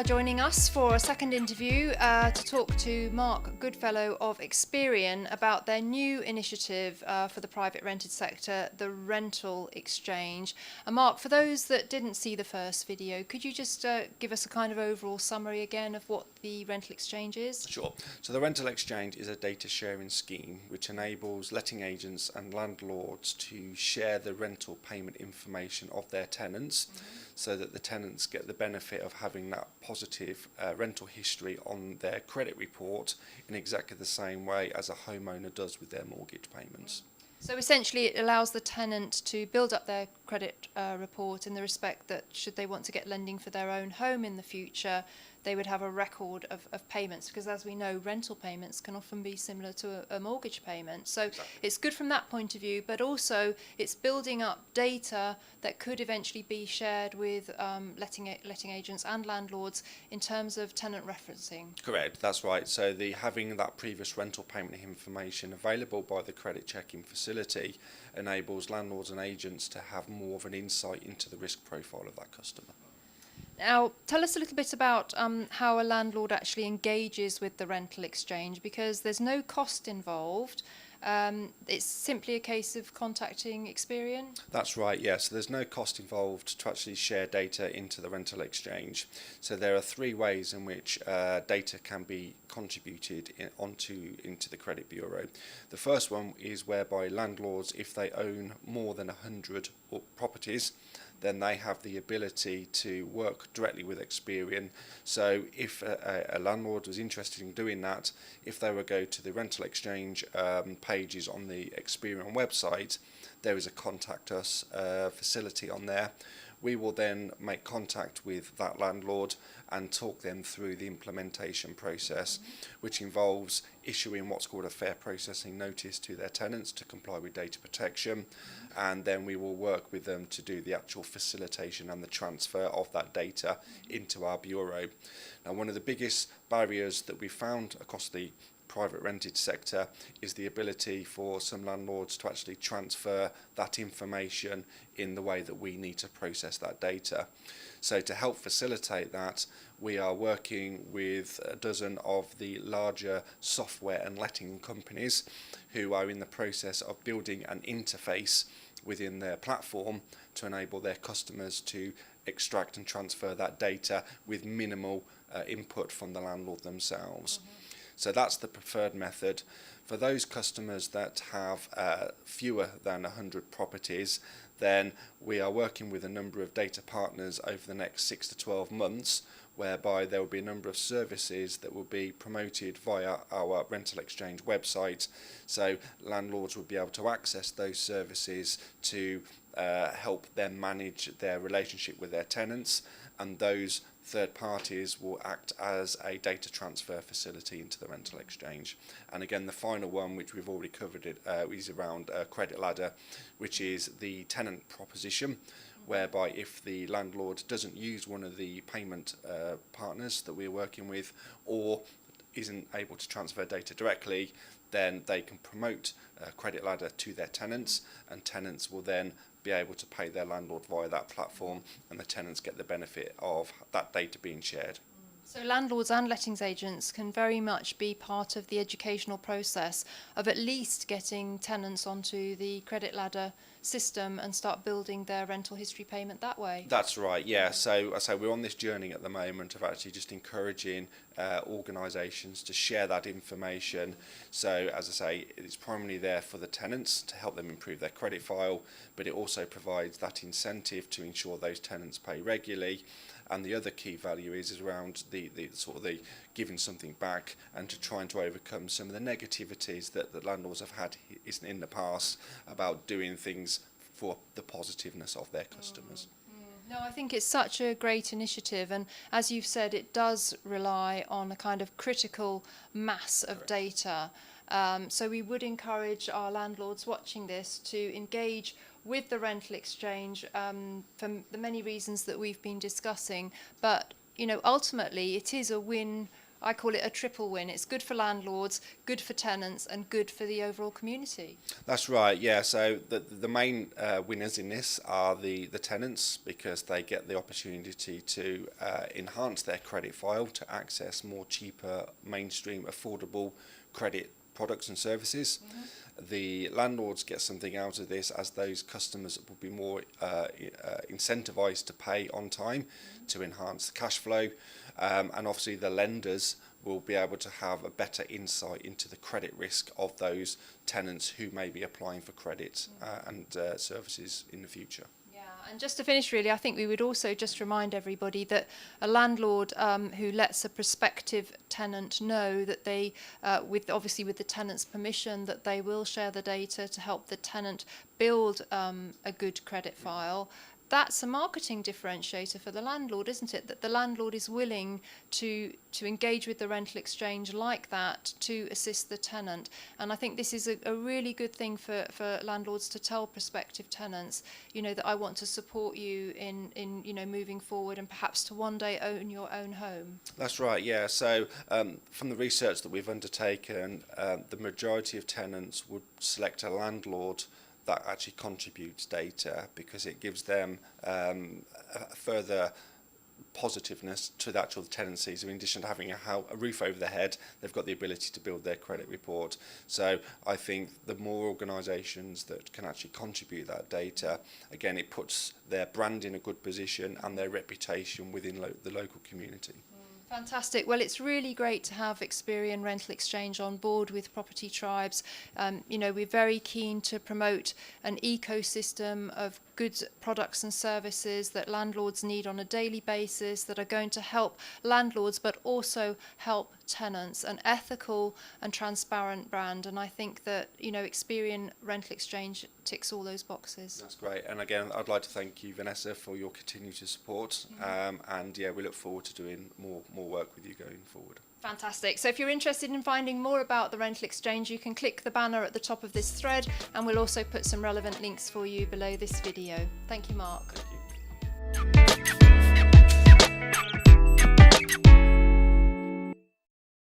now joining us for a second interview to talk to Mark Goodfellow of Experian about their new initiative for the private rented sector, the Rental Exchange. And Mark, for those that didn't see the first video, could you just give us a kind of overall summary again of what the Rental Exchange is? Sure. So the Rental Exchange is a data sharing scheme which enables letting agents and landlords to share the rental payment information of their tenants, so that the tenants get the benefit of having that positive rental history on their credit report in exactly the same way as a homeowner does with their mortgage payments. So essentially it allows the tenant to build up their credit report in the respect that should they want to get lending for their own home in the future, they would have a record of payments, because as we know, rental payments can often be similar to a mortgage payment. So exactly. It's good from that point of view, but also it's building up data that could eventually be shared with letting agents and landlords in terms of tenant referencing. Correct, that's right. So having that previous rental payment information available by the credit checking facility enables landlords and agents to have more of an insight into the risk profile of that customer. Now, tell us a little bit about how a landlord actually engages with the rental exchange, because there's no cost involved. It's simply a case of contacting Experian? That's right, yes. So there's no cost involved to actually share data into the rental exchange. So there are three ways in which data can be contributed into the credit bureau. The first one is whereby landlords, if they own more than 100 properties, then they have the ability to work directly with Experian. So if a landlord was interested in doing that, if they were to go to the rental exchange pages on the Experian website, there is a contact us facility on there. We will then make contact with that landlord and talk them through the implementation process, which involves issuing what's called a fair processing notice to their tenants to comply with data protection, and then we will work with them to do the actual facilitation and the transfer of that data into our bureau. Now, one of the biggest barriers that we found across the private rented sector is the ability for some landlords to actually transfer that information in the way that we need to process that data. So to help facilitate that, we are working with a dozen of the larger software and letting companies who are in the process of building an interface within their platform to enable their customers to extract and transfer that data with minimal input from the landlord themselves. So that's the preferred method. For those customers that have fewer than 100 properties, then we are working with a number of data partners over the next 6 to 12 months, whereby there will be a number of services that will be promoted via our rental exchange website. So landlords will be able to access those services to help them manage their relationship with their tenants, and those third parties will act as a data transfer facility into the rental exchange. And again, the final one, which we've already covered, is around Credit Ladder, which is the tenant proposition, whereby if the landlord doesn't use one of the payment partners that we're working with, or isn't able to transfer data directly, then they can promote Credit Ladder to their tenants, and tenants will then be able to pay their landlord via that platform, and the tenants get the benefit of that data being shared. So landlords and lettings agents can very much be part of the educational process of at least getting tenants onto the Credit Ladder system and start building their rental history payment that way. That's right, yeah. So we're on this journey at the moment of actually just encouraging organisations to share that information. So as I say, it's primarily there for the tenants to help them improve their credit file, but it also provides that incentive to ensure those tenants pay regularly. And the other key value is around the sort of the giving something back, and to trying to overcome some of the negativities that landlords have had in the past about doing things for the positiveness of their customers. No, I think it's such a great initiative, and as you've said, it does rely on a kind of critical mass of data. So we would encourage our landlords watching this to engage with the rental exchange for the many reasons that we've been discussing. But, you know, ultimately it is a win I call it a triple win. It's good for landlords, good for tenants, and good for the overall community. That's right, yeah. So the main winners in this are the tenants, because they get the opportunity to enhance their credit file to access more cheaper, mainstream, affordable credit products and services. The landlords get something out of this, as those customers will be more incentivised to pay on time to enhance the cash flow, and obviously the lenders will be able to have a better insight into the credit risk of those tenants who may be applying for credit and services in the future. And just to finish, really, I think we would also just remind everybody that a landlord who lets a prospective tenant know that they, obviously with the tenant's permission, that they will share the data to help the tenant build a good credit file. That's a marketing differentiator for the landlord, isn't it? That the landlord is willing to engage with the rental exchange like that to assist the tenant. And I think this is a really good thing for landlords to tell prospective tenants, that I want to support you in moving forward and perhaps to one day own your own home. That's right, yeah. So from the research that we've undertaken, the majority of tenants would select a landlord that actually contributes data, because it gives them a further positiveness to the actual tenancy. So in addition to having a roof over their head, they've got the ability to build their credit report. So I think the more organisations that can actually contribute that data, again, it puts their brand in a good position and their reputation within the local community. Fantastic. Well, it's really great to have Experian Rental Exchange on board with Property Tribes. We're very keen to promote an ecosystem of good products and services that landlords need on a daily basis, that are going to help landlords but also help tenants, an ethical and transparent brand. And I think that Experian Rental Exchange ticks all those boxes. That's great. And again, I'd like to thank you, Vanessa, for your continued support. And yeah, we look forward to doing more work with you going forward. Fantastic. So if you're interested in finding more about the rental exchange, you can click the banner at the top of this thread, and we'll also put some relevant links for you below this video. Thank you, Mark. Thank you.